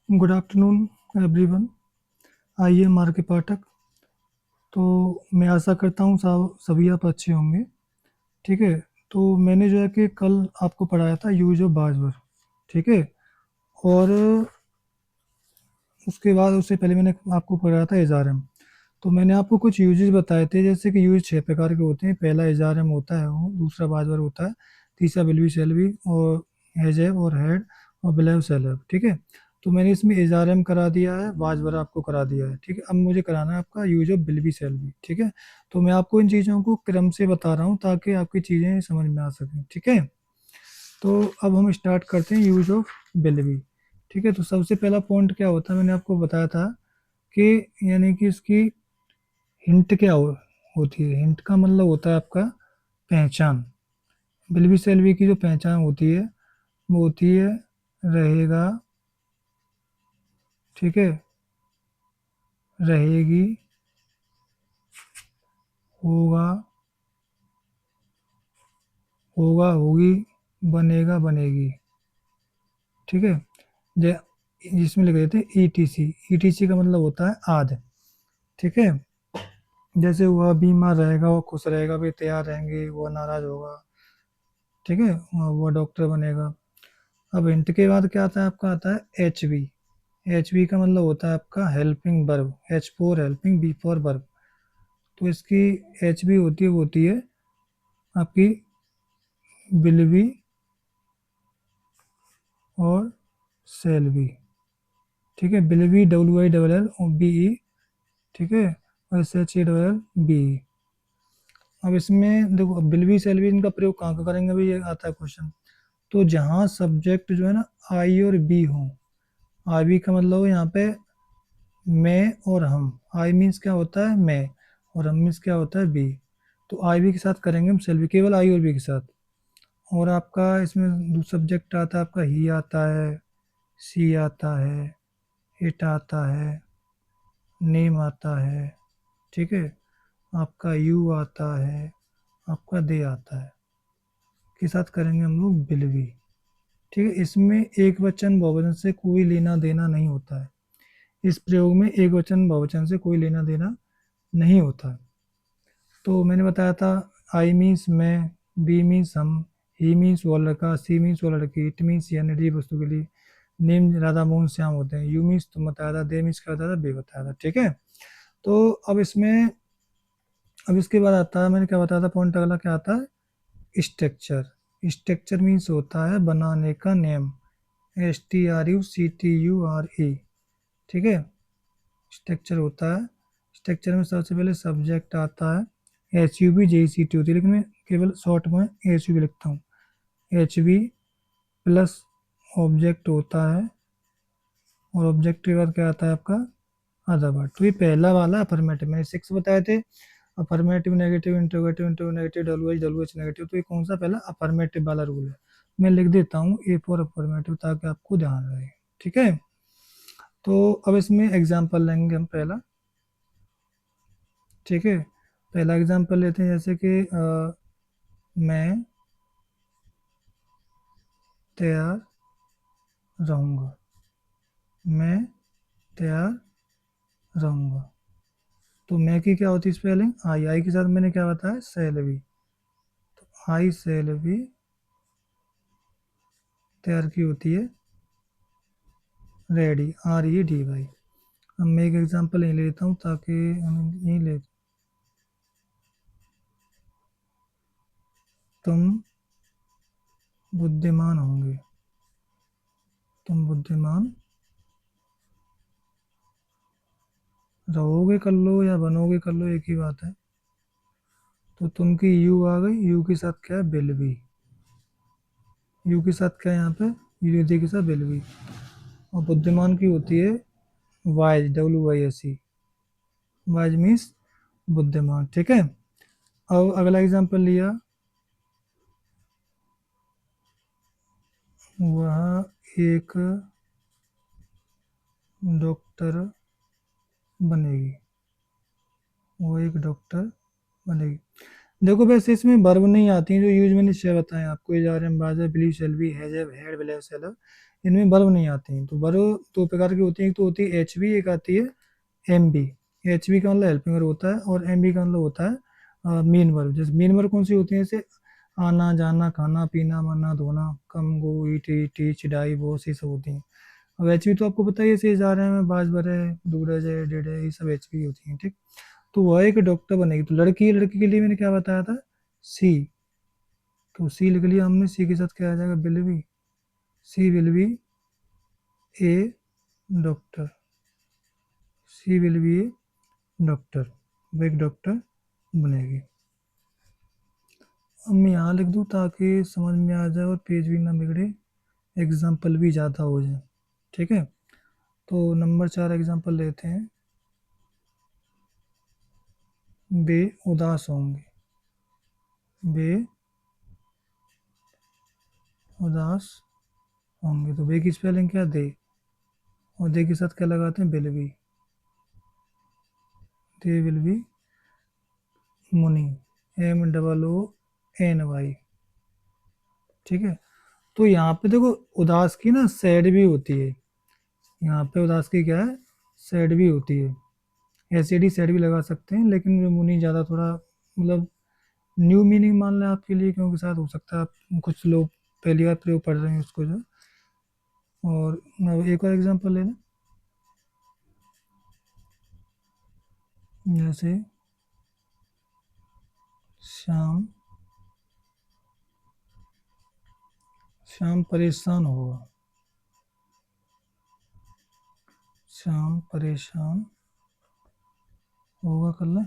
Good afternoon everyone. आइए मार के पाठक। तो मैं आशा करता हूँ सभी आप अच्छे होंगे। ठीक है। तो मैंने जो है कि कल आपको पढ़ाया था यूज ऑफ बाजवर। ठीक है। और उसके बाद उससे पहले मैंने आपको पढ़ाया था एजारम। तो मैंने आपको कुछ यूजेस बताए थे, जैसे कि यूज 6 प्रकार के होते हैं। पहला एजारम होता है, वो दूसरा बाजवर होता है, तीसरा बिल्वी सेल्वी और हेजेब और हेड और बिलेव सेलेब। ठीक है। तो मैंने इसमें एजारम करा दिया है, बाजवर आपको करा दिया है। ठीक है। अब मुझे कराना है आपका यूज ऑफ बिल्वी सेल्वी। ठीक है। तो मैं आपको इन चीज़ों को क्रम से बता रहा हूँ ताकि आपकी चीज़ें समझ में आ सकें। ठीक है। तो अब हम स्टार्ट करते हैं यूज ऑफ बिल्वी। ठीक है। तो सबसे पहला पॉइंट क्या होता है, मैंने आपको बताया था कि यानी कि इसकी हिंट क्या होती है। हिंट का मतलब होता है आपका पहचान। बिल्वी सेल्वी की जो पहचान होती है वो होती है रहेगा, ठीक है, रहेगी, होगा, होगा होगी, बनेगा बनेगी। ठीक है। जिसमें लिख देते हैं ईटीसी। ईटीसी का मतलब होता है आद। ठीक है। जैसे वह बीमार रहेगा, वो खुश रहेगा, वे तैयार रहेंगे, वो नाराज होगा। ठीक है। वो डॉक्टर बनेगा। अब हिंट के बाद क्या आता है, आपका आता है एच बी। एच बी का मतलब होता है आपका helping verb. H for helping, V for verb. तो इसकी एच बी होती है आपकी बिल्वी और सेल्वी। ठीक है। बिल्वी डब्ल्यू आई डबल एल और बी ई। ठीक है। और S H E double L B E. अब इसमें देखो बिल्वी सेल्वी इनका प्रयोग कहाँ का करेंगे, अभी ये आता है क्वेश्चन। तो जहाँ सब्जेक्ट जो है ना आई और बी हो। आई बी का मतलब यहाँ पे मैं और हम। आई मीन्स क्या होता है मैं, और हम मीन्स क्या होता है बी। तो आई बी के साथ करेंगे हम सेल्वी, केवल आई और बी के साथ। और आपका इसमें सब्जेक्ट आता है आपका ही आता है, सी आता है, इट आता है, नेम आता है। ठीक है। आपका यू आता है, आपका दे आता है। के साथ करेंगे हम लोग बिल्वी। ठीक है। इसमें एक वचन बहुवचन से कोई लेना देना नहीं होता है। इस प्रयोग में एक वचन बहुवचन से कोई लेना देना नहीं होता है। तो मैंने बताया था आई मीन्स मैं, बी मीन्स हम, ही मीन्स वो लड़का, सी मीन्स वो लड़की, इट मीन्स या निर्जीव वस्तु के लिए, नेम राधा मोहन श्याम होते हैं, यू मीन्स तुम बताया था, दे मीन्स क्या बताया था, बे बताया था। ठीक है। तो अब इसके बाद आता है, मैंने क्या बताया था पॉइंट अगला क्या आता है, स्ट्रक्चर। स्ट्रक्चर मीन्स होता है बनाने का नियम। S T R U C T U R E. ठीक है। स्ट्रक्चर होता है। स्ट्रक्चर में सबसे पहले सब्जेक्ट आता है, H U B J C T होती है, लेकिन मैं केवल शॉर्ट में एच यू बी लिखता हूँ। एच बी प्लस ऑब्जेक्ट होता है, और ऑब्जेक्ट के बाद क्या आता है आपका अदर वर्ड। तो ये पहला वाला अफर्मेटिव, मैंने 6 बताए थे। Affirmative, negative, interrogative, interrogative, W H negative. तो ये कौन सा पहला अफर्मेटिव वाला रूल है। मैं लिख देता हूँ ए फॉर अफर्मेटिव ताकि आपको ध्यान रहे। ठीक है। तो अब इसमें एग्जाम्पल लेंगे हम पहला। ठीक है। पहला एग्जाम्पल लेते हैं, जैसे कि मैं तैयार रहूँगा। मैं तैयार रहूँगा। तो मैं की क्या होती है स्पेलिंग, आई। आई के साथ मैंने क्या बताया, सेल तो आई सेल तैयार की होती है ready, R E D Y. अब मैं एक एग्जांपल नहीं लेता हूँ ताकि हम नहीं ले। तुम बुद्धिमान होंगे। तुम बुद्धिमान रहोगे कर लो या बनोगे कर लो, एक ही बात है। तो तुम की यू आ गई, यू के साथ क्या है बिल भी। यू के साथ क्या है यहाँ पे, यू के साथ बिल भी। और बुद्धिमान की होती है wise, W Y S E. Wise means बुद्धिमान। ठीक है। अब अगला एग्जांपल लिया, वह एक डॉक्टर बनेगी। वो एक डॉक्टर बनेगी। देखो वैसे इसमें वर्ब नहीं आती हैं, जो यूज मैंने छह बताए आपको, इजारम, बाजा, believe, shall be, has, had, will have, shall have. इनमें वर्ब नहीं आती हैं। तो वर्ब दो प्रकार की होती हैं, एक तो होती है एच बी, एक आती है एम बी। एच बी का मतलब हेल्पिंग वर्ब होता है और एम बी का मतलब होता है मेन वर्ब। जैसे मेन वर्ब कौन सी होती है, जैसे आना जाना खाना पीना मरना धोना, कम गो ईट टीच डाई वो सी सब होती हैं। अब एच बी तो आपको पता ही है, से जा रहे हैं बाज भरे दूरज है डेढ़ है, ये सब एच बी होती हैं। ठीक, तो वह एक डॉक्टर बनेगी। तो लड़की, लड़की के लिए मैंने क्या बताया था, सी। तो सी लिख लिया हमने, सी के साथ क्या आ जाएगा, will be. She will be a doctor. She will be a doctor, वो एक डॉक्टर बनेगी। अब मैं यहाँ लिख दूँ ताकि समझ में आ जाए और पेज भी ना बिगड़े, एग्जाम्पल भी ज़्यादा हो जाए। ठीक है, तो नंबर 4 एग्जाम्पल लेते हैं। बे उदास होंगे, बे उदास होंगे। तो बे की स्पेलिंग क्या, दे, और दे के साथ क्या लगाते हैं, will be. They will be Moony, M double O N Y. ठीक है, तो यहाँ पे देखो उदास की ना सैड भी होती है। यहाँ पे उदास की क्या है, सैड भी होती है। एसिडी सैड भी लगा सकते हैं, लेकिन मुनी ज़्यादा थोड़ा मतलब न्यू मीनिंग मान लें आपके लिए, क्योंकि शायद हो सकता है आप कुछ लोग पहली बार प्रयोग पढ़ रहे हैं उसको जो। और अब एक और एग्जांपल ले लें, जैसे श्याम, श्याम परेशान होगा, श्याम परेशान होगा, कर लें,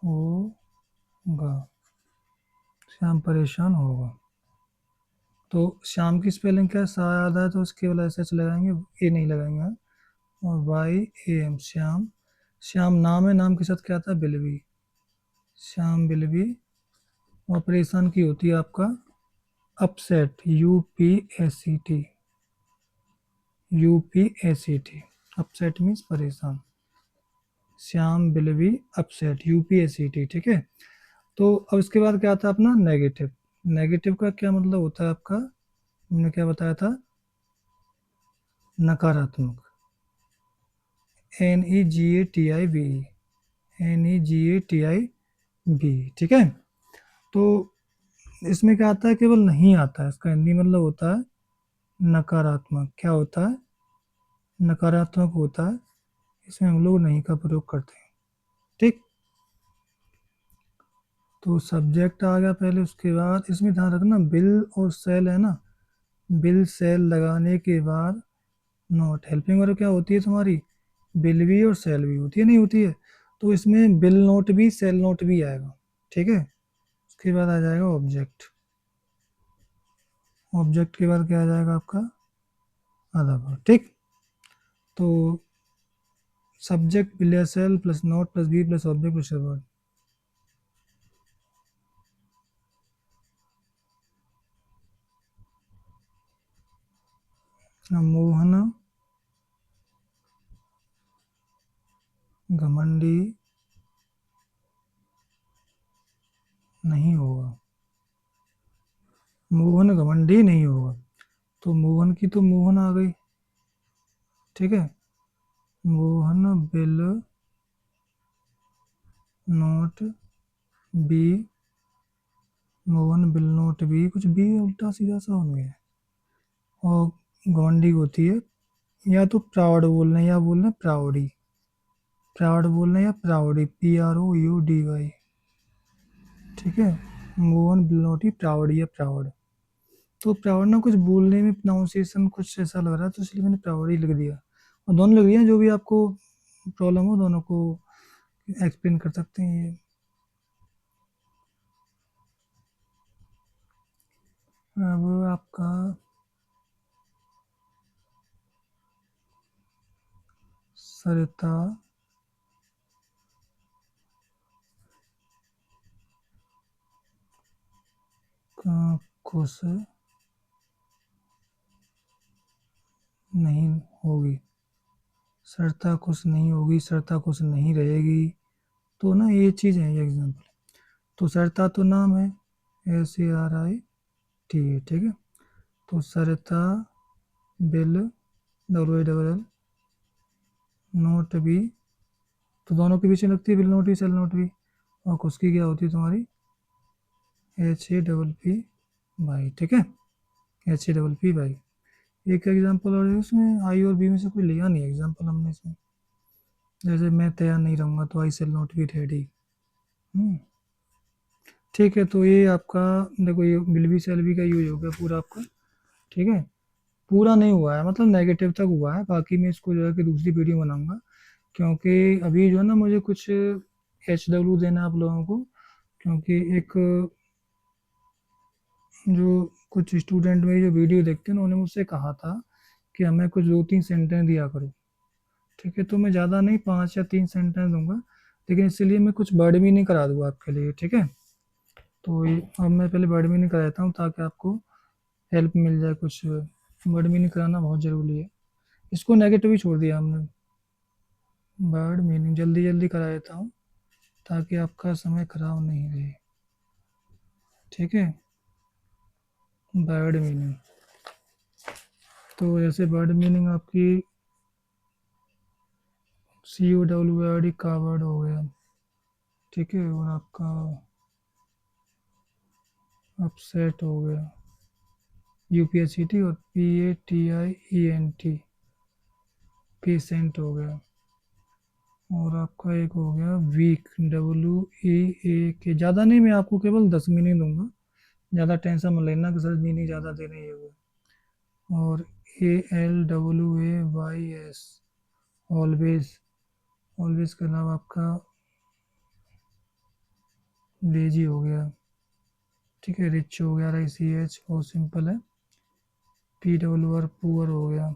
होगा, श्याम परेशान होगा। तो श्याम की स्पेलिंग क्या है, सादा है तो उसके केवल ऐसे लगाएंगे, ए नहीं लगाएंगे हाँ। और Y A M, Shyam. Shyam नाम है, नाम के साथ क्या आता है, बिलवी, श्याम बिलवी। और परेशान की होती है आपका upset, U P S C T, U P S C T. Upset means परेशान, श्याम बिलवी upset, U P S C T. ठीक है, तो अब इसके बाद क्या आता है अपना नेगेटिव। नेगेटिव का क्या मतलब होता है आपका, हमने क्या बताया था, नकारात्मक, N E G A T I V, N E G A T I V. ठीक है, तो इसमें क्या आता है, केवल नहीं आता है, इसका हिंदी मतलब होता है नकारात्मक। क्या होता है, नकारात्मक होता है, इसमें हम लोग नहीं का प्रयोग करते हैं। ठीक, तो सब्जेक्ट आ गया पहले, उसके बाद इसमें ध्यान रखना बिल और सेल है ना, बिल सेल लगाने के बाद नोट। हेल्पिंग वर्ब क्या होती है तुम्हारी, बिल भी और सेल भी होती है, नहीं होती है। तो इसमें बिल नोट भी सेल नोट भी आएगा। ठीक है, उसके बाद आ जाएगा ऑब्जेक्ट। ऑब्जेक्ट के बाद क्या आ जाएगा आपका, आधा वर्ड। ठीक, तो subject will shall plus not plus be plus object plus word. Mohan घमंडी नहीं होगा, मोहन घमंडी नहीं होगा। तो मोहन की तो मोहन आ गई। ठीक है, Mohan will not be, Mohan will not be, कुछ बी उल्टा सीधा सा हो गया। और घमंडी होती है, या तो प्राउड बोलना है या बोलना प्राउडी, प्राउड बोलना है या proudy, P R O U D Y. ठीक है, मोहन बिल नोट ही प्राउडी या प्राउड। तो प्राउड ना कुछ बोलने में प्रोनाउंसिएशन कुछ ऐसा लग रहा है, तो इसलिए मैंने प्राउड ही लिख दिया। और दोनों लिख दिया, जो भी आपको प्रॉब्लम हो दोनों को एक्सप्लेन कर सकते हैं ये। अब आपका सरिता खुश नहीं होगी, सरिता खुश नहीं होगी, सरिता खुश नहीं रहेगी। तो ना ये चीज़ है, ये एग्जाम्पल। तो सरिता तो नाम है, S A R I T है, ठीक है। तो Sarita will W double L not be, तो दोनों के पीछे लगती है will not be shall not be, और उसकी क्या होती है तुम्हारी H A double P Y, ठीक है, H A double P Y. एक एग्जाम्पल और है उसमें, आई और बी में से कोई लिया नहीं एग्जाम्पल हमने इसमें, जैसे मैं तैयार नहीं रहूँगा तो आई सेल नॉट बी रेडी। ठीक है, तो ये आपका देखो ये विल बी सेल बी का यूज हो गया पूरा आपका, ठीक है। पूरा नहीं हुआ है, मतलब नेगेटिव तक हुआ है, बाकी मैं इसको जो है कि दूसरी वीडियो बनाऊंगा, क्योंकि अभी जो है ना मुझे कुछ एच डब्ल्यू देना है आप लोगों को, क्योंकि एक जो कुछ स्टूडेंट मेरी जो वीडियो देखते हैं उन्होंने मुझसे कहा था कि हमें कुछ 2-3 सेंटेंस दिया करो, ठीक है। तो मैं ज़्यादा नहीं 5 या 3 सेंटेंस दूंगा, लेकिन इसलिए मैं कुछ वर्ड मीनिंग करा दूंगा आपके लिए, ठीक है। तो अब मैं पहले वर्ड मीनिंग कराता हूँ ताकि आपको हेल्प मिल जाए, कुछ वर्ड मीनिंग कराना बहुत ज़रूरी है। इसको नेगेटिव ही छोड़ दिया हमने, वर्ड मीनिंग जल्दी जल्दी करा देता हूँ ताकि आपका समय खराब नहीं रहे, ठीक है। वर्ड मीनिंग, तो जैसे वर्ड मीनिंग आपकी C O W R D का वर्ड हो गया, ठीक है, और आपका अपसेट हो गया U P H E T, और P A T I E N T patient हो गया, और आपका एक हो गया वीक डब्ल्यू ई ए के। ज़्यादा नहीं, मैं आपको केवल 10 मीनिंग दूंगा, ज़्यादा टेंशन मत लेना कि सर मीनिंग ज़्यादा दे रहे हैं। और A L W A Y S always, always के अलावा आपका लेजी हो गया, ठीक है, रिच हो गया, आई सी एच बहुत सिंपल है, पी डब्ल्यू आर पुअर हो गया,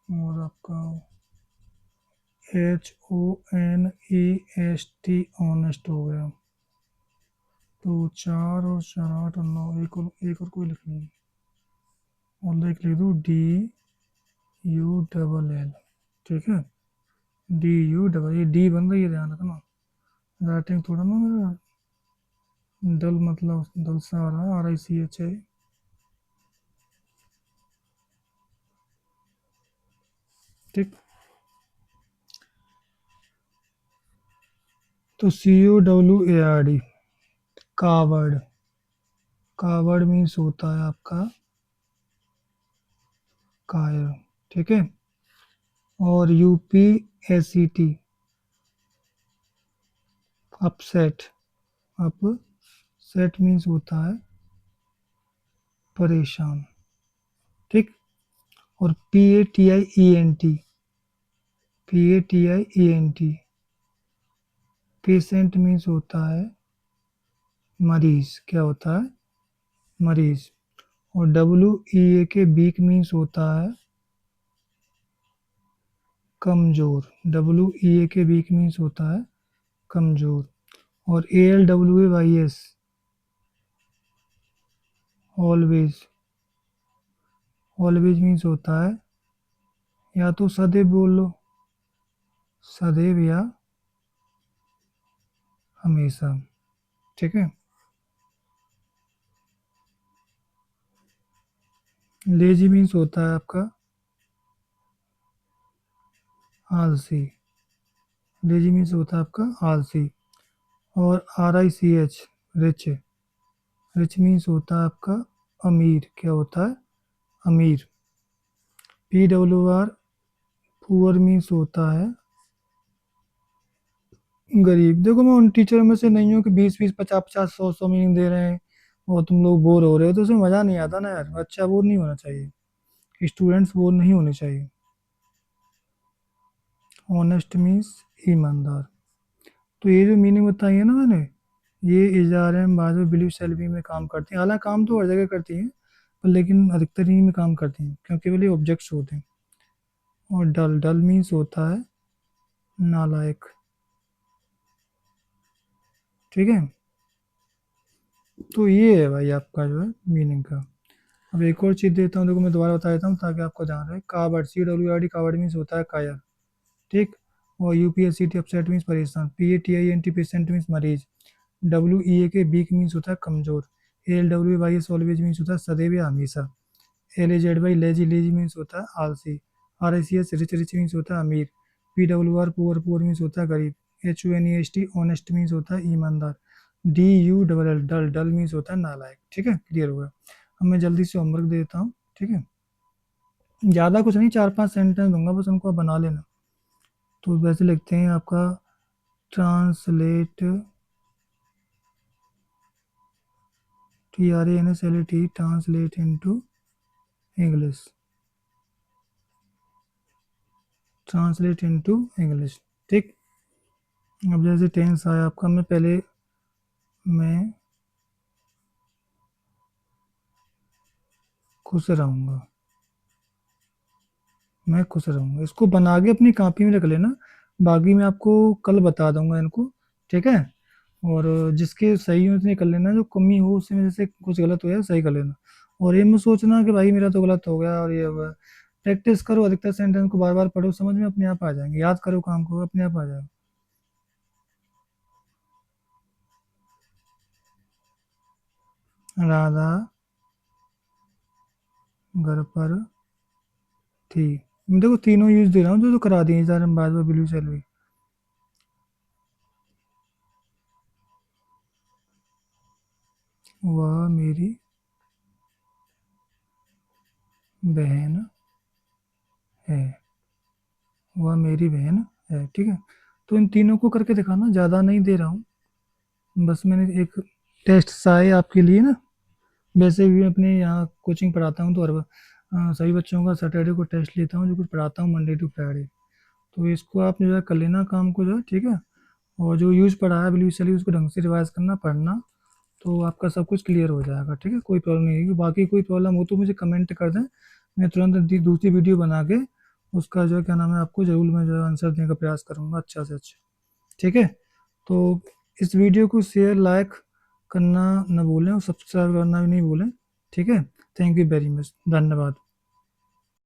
और आपका H O N E S T honest हो गया। तो 4 और 4 8 और 9, एक और कोई लिख ली, और एक लिख दूँ डी यू डबल एल, ठीक है, डी यू डबल, ये डी बन रही है, ध्यान रखना, राइटिंग थोड़ा ना मेरा डल, मतलब डल सा आ रहा है, आर आई सी एच है, ठीक। तो C U W A R D coward, coward means होता है आपका कायर, ठीक है। और U P S C T upset, upset means होता है परेशान, ठीक। और P A T I E N T, P A T I E N T patient means होता है मरीज, क्या होता है मरीज। और डब्ल्यू ई ए के वीक मीन्स होता है कमज़ोर, डब्ल्यू ई ए के वीक मीन्स होता है कमज़ोर। और A L W A Y S always, always means होता है, या तो सदैव बोल लो, सदैव या हमेशा, ठीक है। लेजी मीन्स होता है आपका आलसी, लेजी मीन्स होता है आपका आलसी। और R I C H rich, rich means होता है आपका अमीर, क्या होता है अमीर। P W R poor means होता है गरीब। देखो मैं उन टीचरों में से नहीं हूँ कि 20-20 50-50 100-100 मीनिंग दे रहे हैं और तुम लोग बोर हो रहे हो, तो उसमें मज़ा नहीं आता ना यार, अच्छा बोर नहीं होना चाहिए, स्टूडेंट्स बोर नहीं होने चाहिए। ऑनेस्ट मीन्स ईमानदार। तो ये जो मीनिंग बताई है ना मैंने, ये इजार एम बाजू बिलीव सेल्फी में काम करती हैं, हालांकि काम तो हर जगह करती हैं, पर लेकिन अधिकतर इन्हीं में काम करती हैं क्योंकि केवल ये ऑब्जेक्ट्स होते हैं। और डल, डल मीन्स होता है नालायक, ठीक है। तो ये है भाई आपका जो है मीनिंग का। अब एक और चीज़ देता हूँ, देखो मैं दोबारा बता देता हूँ ताकि आपको ध्यान रहे। Coward, C W R D coward means होता है कायर, ठीक। और U P S C T upset means परेशान, P A T I N T patient means मरीज, WEA के वीक मीन्स होता है कमज़ोर, ALWY ऑलवेज मीन्स होता है सदैव या हमेशा, LAZY लेजी लेजी मीन्स होता है आलसी, RICS रिच रिच मीन्स होता है अमीर, PWR पुअर पुअर मीन्स होता है गरीब, HONEST ऑनेस्ट मीन्स होता है ईमानदार, DULL डल डल मीन्स होता है नालायक। ठीक है, क्लियर हुआ। अब मैं जल्दी से होमवर्क देता हूँ। ठीक है, ज़्यादा कुछ नहीं, 4-5 सेंटेंस दूंगा बस, उनको आप बना लेना। तो वैसे लिखते हैं आपका translate, TRANSLATE translate into English, translate into English. ठीक, अब जैसे टेंस आया आपका, मैं खुश रहूँगा, मैं खुश रहूँगा, इसको बना के अपनी कॉपी में रख लेना, बाकी मैं आपको कल बता दूंगा इनको। ठीक है, और जिसके सही हो उतने कर लेना, जो कमी हो उसमें जैसे कुछ गलत हो जाए सही कर लेना, और ये मत सोचना कि भाई मेरा तो गलत हो गया और ये हुआ। प्रैक्टिस करो, अधिकतर सेंटेंस को बार बार पढ़ो, समझ में अपने आप आ जाएंगे, याद करो काम को, अपने आप आ जाएगा। राधा घर पर थी, मैं देखो तीनों यूज दे रहा हूँ, जो करा दिए जार बाद में बिल्लू सेलवी। वह मेरी बहन है, वह मेरी बहन है। ठीक है, तो इन तीनों को करके दिखाना, ज़्यादा नहीं दे रहा हूँ, बस मैंने एक टेस्ट सा है आपके लिए ना। वैसे भी मैं अपने यहाँ कोचिंग पढ़ाता हूँ, तो सभी बच्चों का सैटरडे को टेस्ट लेता हूँ, जो कुछ पढ़ाता हूँ मंडे टू फ्राइडे। तो इसको आप जो है कर लेना काम को जो है। ठीक है, और जो यूज़ पढ़ा है बिल्कुल चलिए उसको ढंग से रिवाइज करना, पढ़ना, तो आपका सब कुछ क्लियर हो जाएगा। ठीक है, कोई प्रॉब्लम नहीं है, बाकी कोई प्रॉब्लम हो तो मुझे कमेंट कर दें, मैं तुरंत दूसरी वीडियो बना के उसका जो है क्या नाम है आपको ज़रूर मैं जो है आंसर देने का प्रयास करूँगा अच्छा से अच्छा। ठीक है, तो इस वीडियो को शेयर लाइक करना न भूलें और सब्सक्राइब करना भी नहीं भूलें। ठीक है, थैंक यू वेरी मच, धन्यवाद।